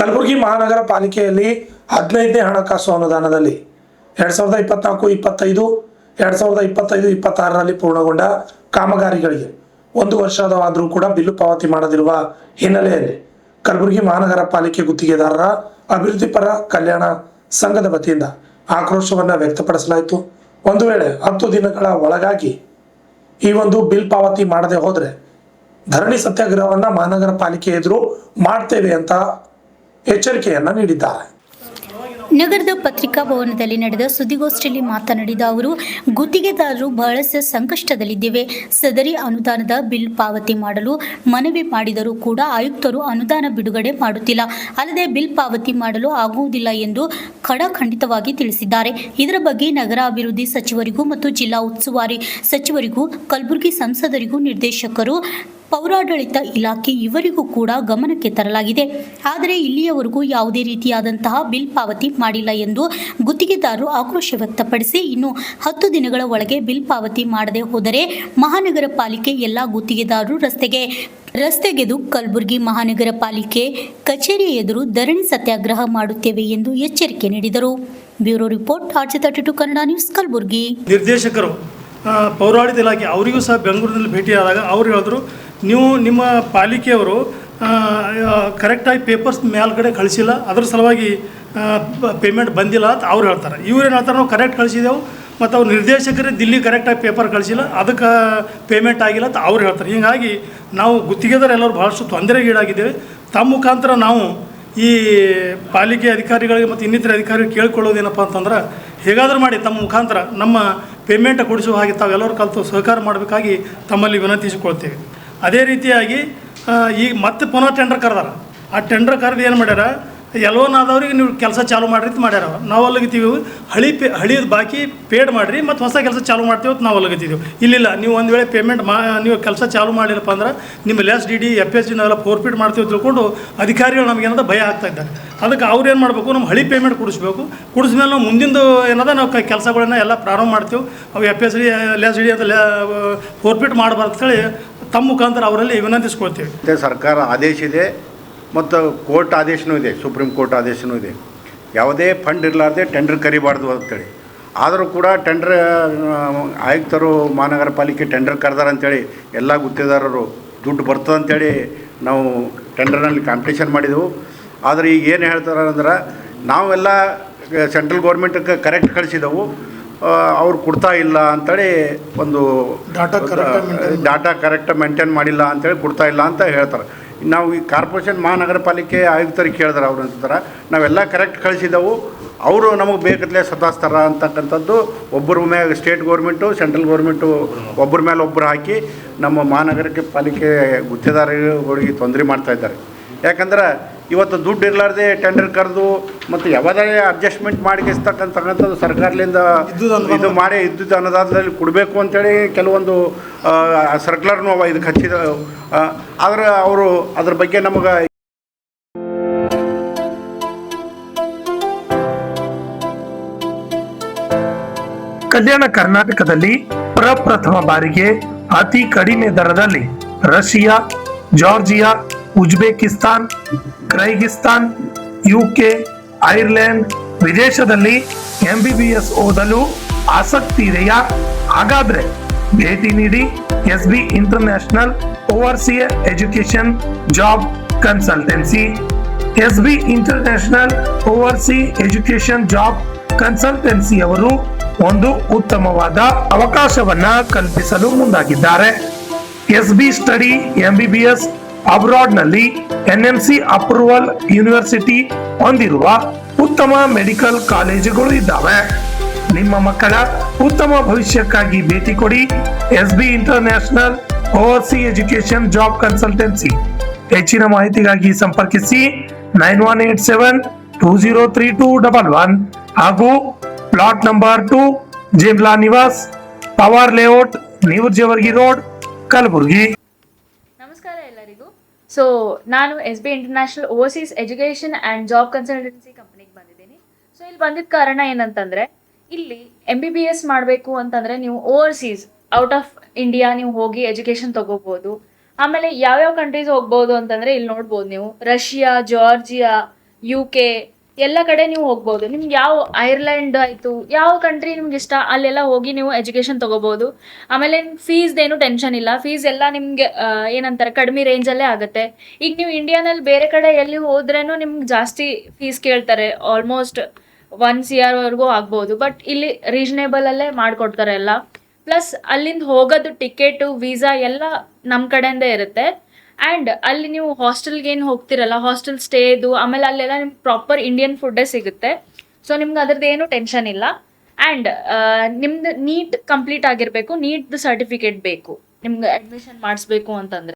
ಕಲಬುರಗಿ ಮಹಾನಗರ ಪಾಲಿಕೆಯಲ್ಲಿ 15ನೇ ಹಣಕಾಸು ಅನುದಾನದಲ್ಲಿ 2024-25 2025-26ರಲ್ಲಿ ಪೂರ್ಣಗೊಂಡ ಕಾಮಗಾರಿಗಳಿಗೆ 1 ವರ್ಷವಾದರೂ ಕೂಡ ಬಿಲ್ಲು ಪಾವತಿ ಮಾಡದಿರುವ ಹಿನ್ನೆಲೆಯಲ್ಲಿ ಕಲಬುರಗಿ ಮಹಾನಗರ ಪಾಲಿಕೆ ಗುತ್ತಿಗೆದಾರರ ಅಭಿವೃದ್ಧಿಪರ ಕಲ್ಯಾಣ ಸಂಘದ ವತಿಯಿಂದ ಆಕ್ರೋಶವನ್ನು ವ್ಯಕ್ತಪಡಿಸಲಾಯಿತು. ಒಂದು ವೇಳೆ 10 ದಿನಗಳ ಒಳಗಾಗಿ ಈ ಒಂದು ಬಿಲ್ ಪಾವತಿ ಮಾಡದೆ ಹೋದರೆ ಧರಣಿ ಸತ್ಯಾಗ್ರಹವನ್ನ ಮಹಾನಗರ ಪಾಲಿಕೆ ಎದುರು ಮಾಡ್ತೇವೆ ಅಂತ ಎಚ್ಚರಿಕೆಯನ್ನ ನೀಡಿದ್ದಾರೆ. ನಗರದ ಪತ್ರಿಕಾ ಭವನದಲ್ಲಿ ನಡೆದ ಸುದ್ದಿಗೋಷ್ಠಿಯಲ್ಲಿ ಮಾತನಾಡಿದ ಅವರು, ಗುತ್ತಿಗೆದಾರರು ಬಹಳಷ್ಟು ಸಂಕಷ್ಟದಲ್ಲಿದ್ದೇವೆ. ಸದರಿ ಅನುದಾನದ ಬಿಲ್ ಪಾವತಿ ಮಾಡಲು ಮನವಿ ಮಾಡಿದರೂ ಕೂಡ ಆಯುಕ್ತರು ಅನುದಾನ ಬಿಡುಗಡೆ ಮಾಡುತ್ತಿಲ್ಲ. ಅಲ್ಲದೆ ಬಿಲ್ ಪಾವತಿ ಮಾಡಲು ಆಗುವುದಿಲ್ಲ ಎಂದು ಖಡಾಖಂಡಿತವಾಗಿ ತಿಳಿಸಿದ್ದಾರೆ. ಇದರ ಬಗ್ಗೆ ನಗರಾಭಿವೃದ್ಧಿ ಸಚಿವರಿಗೂ ಮತ್ತು ಜಿಲ್ಲಾ ಉಸ್ತುವಾರಿ ಸಚಿವರಿಗೂ, ಕಲಬುರಗಿ ಸಂಸದರಿಗೂ, ನಿರ್ದೇಶಕರು, ಪೌರಾಡಳಿತ ಇಲಾಖೆ ಇವರಿಗೂ ಕೂಡ ಗಮನಕ್ಕೆ ತರಲಾಗಿದೆ. ಆದರೆ ಇಲ್ಲಿಯವರೆಗೂ ಯಾವುದೇ ರೀತಿಯಾದಂತಹ ಬಿಲ್ ಪಾವತಿ ಮಾಡಿಲ್ಲ ಎಂದು ಗುತ್ತಿಗೆದಾರರು ಆಕ್ರೋಶ ವ್ಯಕ್ತಪಡಿಸಿ, ಇನ್ನು 10 ದಿನಗಳ ಒಳಗೆ ಬಿಲ್ ಪಾವತಿ ಮಾಡದೆ ಹೋದರೆ ಮಹಾನಗರ ಪಾಲಿಕೆ ಎಲ್ಲ ಗುತ್ತಿಗೆದಾರರು ರಸ್ತೆಗೆದು ಕಲಬುರಗಿ ಮಹಾನಗರ ಪಾಲಿಕೆ ಕಚೇರಿಯ ಎದುರು ಧರಣಿ ಸತ್ಯಾಗ್ರಹ ಮಾಡುತ್ತೇವೆ ಎಂದು ಎಚ್ಚರಿಕೆ ನೀಡಿದರು. Bureau report, RJ32 Kannada news, Kalaburagi. ನಿರ್ದೇಶಕರು ಪೌರಾಡಳಿತ ಇಲಾಖೆ ಅವರಿಗೂ ಸಹ ಬೆಂಗಳೂರಿನಲ್ಲಿ ಭೇಟಿಯಾದಾಗ ಅವರು ಹೇಳಿದ್ರು, ನೀವು ನಿಮ್ಮ ಪಾಲಿಕೆಯವರು ಕರೆಕ್ಟಾಗಿ ಪೇಪರ್ಸ್ ಮೇಲ್ಗಡೆ ಕಳಿಸಿಲ್ಲ, ಅದ್ರ ಸಲುವಾಗಿ ಪೇಮೆಂಟ್ ಬಂದಿಲ್ಲ ಅಂತ ಅವ್ರು ಹೇಳ್ತಾರೆ. ಇವ್ರೇನು ಹೇಳ್ತಾರೆ, ನಾವು ಕರೆಕ್ಟ್ ಕಳಿಸಿದೆವು ಮತ್ತು ಅವ್ರು ನಿರ್ದೇಶಕರೇ ದಿಲ್ಲಿ ಕರೆಕ್ಟಾಗಿ ಪೇಪರ್ ಕಳಿಸಿಲ್ಲ, ಅದಕ್ಕೆ ಪೇಮೆಂಟ್ ಆಗಿಲ್ಲ ಅಂತ ಅವ್ರು ಹೇಳ್ತಾರೆ. ಹೀಗಾಗಿ ನಾವು ಗುತ್ತಿಗೆದಾರ ಎಲ್ಲರೂ ಭಾಳಷ್ಟು ತೊಂದರೆಗೀಡಾಗಿದ್ದೇವೆ. ತಮ್ಮ ಮುಖಾಂತರ ನಾವು ಈ ಪಾಲಿಕೆ ಅಧಿಕಾರಿಗಳಿಗೆ ಮತ್ತು ಇನ್ನಿತರ ಅಧಿಕಾರಿಗಳು ಕೇಳಿಕೊಳ್ಳೋದೇನಪ್ಪ ಅಂತಂದ್ರೆ, ಹೇಗಾದರೂ ಮಾಡಿ ತಮ್ಮ ಮುಖಾಂತರ ನಮ್ಮ ಪೇಮೆಂಟ್ ಕೊಡಿಸುವ ಹಾಗೆ ತಾವೆಲ್ಲರೂ ಕಲಿತು ಸಹಕಾರ ಮಾಡಬೇಕಾಗಿ ತಮ್ಮಲ್ಲಿ ವಿನಂತಿಸಿಕೊಳ್ತೇವೆ. ಅದೇ ರೀತಿಯಾಗಿ ಈಗ ಮತ್ತೆ ಪುನಃ ಟೆಂಡರ್ ಕರೆದಾರ. ಆ ಟೆಂಡರ್ ಕರೆದು ಏನು ಮಾಡ್ಯಾರ, ಎಲ್ಲೋನಾದವ್ರಿಗೆ ನೀವು ಕೆಲಸ ಚಾಲು ಮಾಡಿರಿ ಅಂತ ಮಾಡ್ಯಾರ. ನಾವು ಅಲ್ಲಿಗಿತೀವಿ, ಹಳಿದ ಬಾಕಿ ಪೇಡ್ ಮಾಡಿರಿ ಮತ್ತು ಹೊಸ ಕೆಲಸ ಚಾಲು ಮಾಡ್ತೀವಿ ಅಂತ ನಾವು ಅಲ್ಲಿಗಿದ್ದೀವಿ. ಇಲ್ಲಿಲ್ಲ, ನೀವು ಒಂದು ವೇಳೆ ಪೇಮೆಂಟ್ ನೀವು ಕೆಲಸ ಚಾಲು ಮಾಡಿರಪ್ಪ ಅಂದ್ರೆ ನಿಮ್ಮ ಲೆಸ್ ಡಿ ಡಿ FSD ನಾವೆಲ್ಲ ಫೋರ್ಫಿಟ್ ಮಾಡ್ತೀವಿ ತಿಳ್ಕೊಂಡು ಅಧಿಕಾರಿಗಳು ನಮಗೇನದ ಭಯ ಆಗ್ತಾ ಇದ್ದಾರೆ. ಅದಕ್ಕೆ ಅವ್ರು ಏನು ಮಾಡಬೇಕು, ನಮ್ಮ ಹಳಿ ಪೇಮೆಂಟ್ ಕೊಡಿಸ್ಬೇಕು. ಕುಡಿಸ್ಮೇಲೆ ನಾವು ಮುಂದಿಂದು ಏನದ ನಾವು ಕೆಲಸಗಳನ್ನ ಎಲ್ಲ ಪ್ರಾರಂಭ ಮಾಡ್ತೀವಿ. ಅವು FSD ಲೆಸ್ ಡಿ ಡಿ ಅಂತ ಫೋರ್ಫಿಟ್ ಮಾಡಬಾರ್ದು ಅಂತೇಳಿ ತಮ್ಮ ಮುಖಾಂತರ ಅವರಲ್ಲಿ ವಿನಂತಿಸ್ಕೊಳ್ತೀವಿ. ಸರ್ಕಾರ ಆದೇಶ ಇದೆ ಮತ್ತು ಕೋರ್ಟ್ ಆದೇಶನೂ ಇದೆ, ಸುಪ್ರೀಂ ಕೋರ್ಟ್ ಆದೇಶನೂ ಇದೆ. ಯಾವುದೇ ಫಂಡ್ ಇರಲಾರ್ದೆ ಟೆಂಡರ್ ಕರಿಬಾರ್ದು ಅಂತೇಳಿ. ಆದರೂ ಕೂಡ ಟೆಂಡರ್ ಆಯುಕ್ತರು ಮಹಾನಗರ ಪಾಲಿಕೆ ಟೆಂಡರ್ ಕರೆದಾರ ಅಂಥೇಳಿ ಎಲ್ಲ ಗುತ್ತಿಗೆದಾರರು ದುಡ್ಡು ಬರ್ತದೆ ಅಂಥೇಳಿ ನಾವು ಟೆಂಡರ್ನಲ್ಲಿ ಕಾಂಪಿಟೇಷನ್ ಮಾಡಿದೆವು. ಆದರೆ ಈಗ ಏನು ಹೇಳ್ತಾರೆ ಅಂದ್ರೆ, ನಾವೆಲ್ಲ ಸೆಂಟ್ರಲ್ ಗೌರ್ಮೆಂಟ್ಗೆ ಕರೆಕ್ಟ್ ಕಳಿಸಿದೆವು, ಅವ್ರು ಕೊಡ್ತಾ ಇಲ್ಲ ಅಂಥೇಳಿ ಒಂದು ಡಾಟಾ ಕರೆಕ್ಟ್ ಮೇಂಟೈನ್ ಮಾಡಿಲ್ಲ ಅಂಥೇಳಿ ಕೊಡ್ತಾ ಇಲ್ಲ ಅಂತ ಹೇಳ್ತಾರೆ. ನಾವು ಈ ಕಾರ್ಪೊರೇಷನ್ ಮಹಾನಗರ ಪಾಲಿಕೆ ಆಯುಕ್ತರಿಗೆ ಕೇಳಿದ್ರೆ ಅವ್ರು ಅಂತಾರೆ, ನಾವೆಲ್ಲ ಕರೆಕ್ಟ್ ಕಳಿಸಿದೆವು, ಅವರು ನಮಗೆ ಬೇಕತ್ಲೆ ಸತಾಸ್ತಾರ ಅಂತಕ್ಕಂಥದ್ದು ಒಬ್ಬರ ಮೇಲೆ ಸ್ಟೇಟ್ ಗೌರ್ಮೆಂಟು ಸೆಂಟ್ರಲ್ ಗೌರ್ಮೆಂಟು ಒಬ್ಬರ ಮೇಲೆ ಒಬ್ಬರು ಹಾಕಿ ನಮ್ಮ ಮಹಾನಗರಕ್ಕೆ ಪಾಲಿಕೆ ಗುತ್ತಿಗೆದಾರಗಳಿಗೆ ತೊಂದರೆ ಮಾಡ್ತಾಯಿದ್ದಾರೆ. ಯಾಕಂದ್ರೆ ಇವತ್ತು ದುಡ್ಡು ಇರಲಾರ್ದೆ ಟೆಂಡರ್ ಕರೆದು ಮತ್ತು ಯಾವುದೇ ಅಡ್ಜಸ್ಟ್ಮೆಂಟ್ ಮಾಡಿಸ್ತಕ್ಕಂಥದ್ದು ಸರ್ಕಾರದಿಂದ ಇದು ಮಾಡಿ ಇದ್ದುದು ಅನುದಾನದಲ್ಲಿ ಕೊಡಬೇಕು ಅಂತೇಳಿ ಕೆಲವೊಂದು ಸರ್ಕ್ಯುಲರ್ನೂ ಇದಕ್ಕೆ ಹಚ್ಚಿದ. ಆದರೆ ಅವರು ಅದ್ರ ಬಗ್ಗೆ ನಮಗೆ ಕಲ್ಯಾಣ ಕರ್ನಾಟಕದಲ್ಲಿ ಪ್ರಪ್ರಥಮ ಬಾರಿಗೆ ಅತಿ ಕಡಿಮೆ ದರದಲ್ಲಿ Russia, Georgia, Uzbekistan, Kyrgyzstan, UK, Ireland ವಿದೇಶದಲ್ಲಿ MBBS ಓದಲು ಆಸಕ್ತಿ ಇದೆಯಾ? ಹಾಗಾದ್ರೆ ಭೇಟಿ ನೀಡಿ SB international overseer education job consultancy. SB international oversea education job consultancy ಅವರು ಒಂದು ಉತ್ತಮವಾದ ಅವಕಾಶವನ್ನ ಕಲ್ಪಿಸಲು ಮುಂದಾಗಿದ್ದಾರೆ. SB ಸ್ಟಡಿ MBBS ಅಬ್ರಾಡ್ ನಲ್ಲಿ NMC ಅಪ್ರೂವಲ್ ಯೂನಿವರ್ಸಿಟಿ ಹೊಂದಿರುವ ಉತ್ತಮ ಮೆಡಿಕಲ್ ಕಾಲೇಜುಗಳು ಇದ್ದಾವೆ. ನಿಮ್ಮ ಮಕ್ಕಳ ಉತ್ತಮ ಭವಿಷ್ಯಕ್ಕಾಗಿ ಭೇಟಿ ಕೊಡಿ SB international oversea education job consultancy. ಹೆಚ್ಚಿನ ಮಾಹಿತಿಗಾಗಿ ಸಂಪರ್ಕಿಸಿ 9187203211 ಹಾಗೂ plot number 2, ಜಿಮ್ಲಾ Niwas, power layout, ನ್ಯೂಜೆವರ್ಗಿ road, Kalaburagi. ನಮಸ್ಕಾರ ಎಲ್ಲರಿಗೂ. ಸೊ ನಾನು SB international overseas education and job consultancy ಕಂಪ್ನಿಗೆ ಬಂದಿದ್ದೀನಿ. ಸೊ ಇಲ್ಲಿ ಬಂದಿದ್ದ ಕಾರಣ ಏನಂತಂದರೆ, ಇಲ್ಲಿ MBBS ಮಾಡಬೇಕು ಅಂತಂದರೆ ನೀವು ಓವರ್ಸೀಸ್ ಔಟ್ ಆಫ್ ಇಂಡಿಯಾ ನೀವು ಹೋಗಿ ಎಜುಕೇಷನ್ ತೊಗೋಬೋದು. ಆಮೇಲೆ ಯಾವ್ಯಾವ ಕಂಟ್ರೀಸ್ ಹೋಗ್ಬೋದು ಅಂತಂದರೆ ಇಲ್ಲಿ ನೋಡ್ಬೋದು ನೀವು, ರಷ್ಯಾ, ಜಾರ್ಜಿಯಾ, UK ಎಲ್ಲ ಕಡೆ ನೀವು ಹೋಗ್ಬೋದು. ನಿಮ್ಗೆ ಯಾವ ಐರ್ಲೆಂಡ್ ಆಯಿತು, ಯಾವ ಕಂಟ್ರಿ ನಿಮ್ಗೆ ಇಷ್ಟ ಅಲ್ಲೆಲ್ಲ ಹೋಗಿ ನೀವು ಎಜುಕೇಷನ್ ತೊಗೋಬೋದು. ಆಮೇಲೆ ಫೀಸ್ದೇನು ಟೆನ್ಷನ್ ಇಲ್ಲ. ಫೀಸ್ ಎಲ್ಲ ನಿಮಗೆ ಏನಂತಾರೆ ಕಡಿಮೆ ರೇಂಜಲ್ಲೇ ಆಗುತ್ತೆ. ಈಗ ನೀವು ಇಂಡಿಯಾನಲ್ಲಿ ಬೇರೆ ಕಡೆ ಎಲ್ಲಿ ಹೋದ್ರೇನು ನಿಮ್ಗೆ ಜಾಸ್ತಿ ಫೀಸ್ ಕೇಳ್ತಾರೆ, ಆಲ್ಮೋಸ್ಟ್ 1 CR ವರೆಗೂ ಆಗ್ಬೋದು. ಬಟ್ ಇಲ್ಲಿ ರೀಸನೇಬಲಲ್ಲೇ ಮಾಡಿಕೊಡ್ತಾರೆ ಎಲ್ಲ. ಪ್ಲಸ್ ಅಲ್ಲಿಂದ ಹೋಗೋದು ಟಿಕೆಟು ವೀಸಾ ಎಲ್ಲ ನಮ್ಮ ಕಡೆಯಿಂದ ಇರುತ್ತೆ. ಆ್ಯಂಡ್ ಅಲ್ಲಿ ನೀವು ಹಾಸ್ಟೆಲ್ಗೆ ಏನು ಹೋಗ್ತಿರಲ್ಲ, ಹಾಸ್ಟೆಲ್ ಸ್ಟೇದು, ಆಮೇಲೆ ಅಲ್ಲೆಲ್ಲ ನಿಮ್ಗೆ ಪ್ರಾಪರ್ ಇಂಡಿಯನ್ ಫುಡ್ಡೇ ಸಿಗುತ್ತೆ. ಸೊ ನಿಮ್ಗೆ ಅದ್ರದ್ದು ಏನು ಟೆನ್ಷನ್ ಇಲ್ಲ. ಆ್ಯಂಡ್ ನಿಮ್ದು ನೀಟ್ ಕಂಪ್ಲೀಟ್ ಆಗಿರಬೇಕು, ನೀಟ್ದು ಸರ್ಟಿಫಿಕೇಟ್ ಬೇಕು ನಿಮ್ಗೆ ಅಡ್ಮಿಷನ್ ಮಾಡಿಸ್ಬೇಕು ಅಂತಂದರೆ.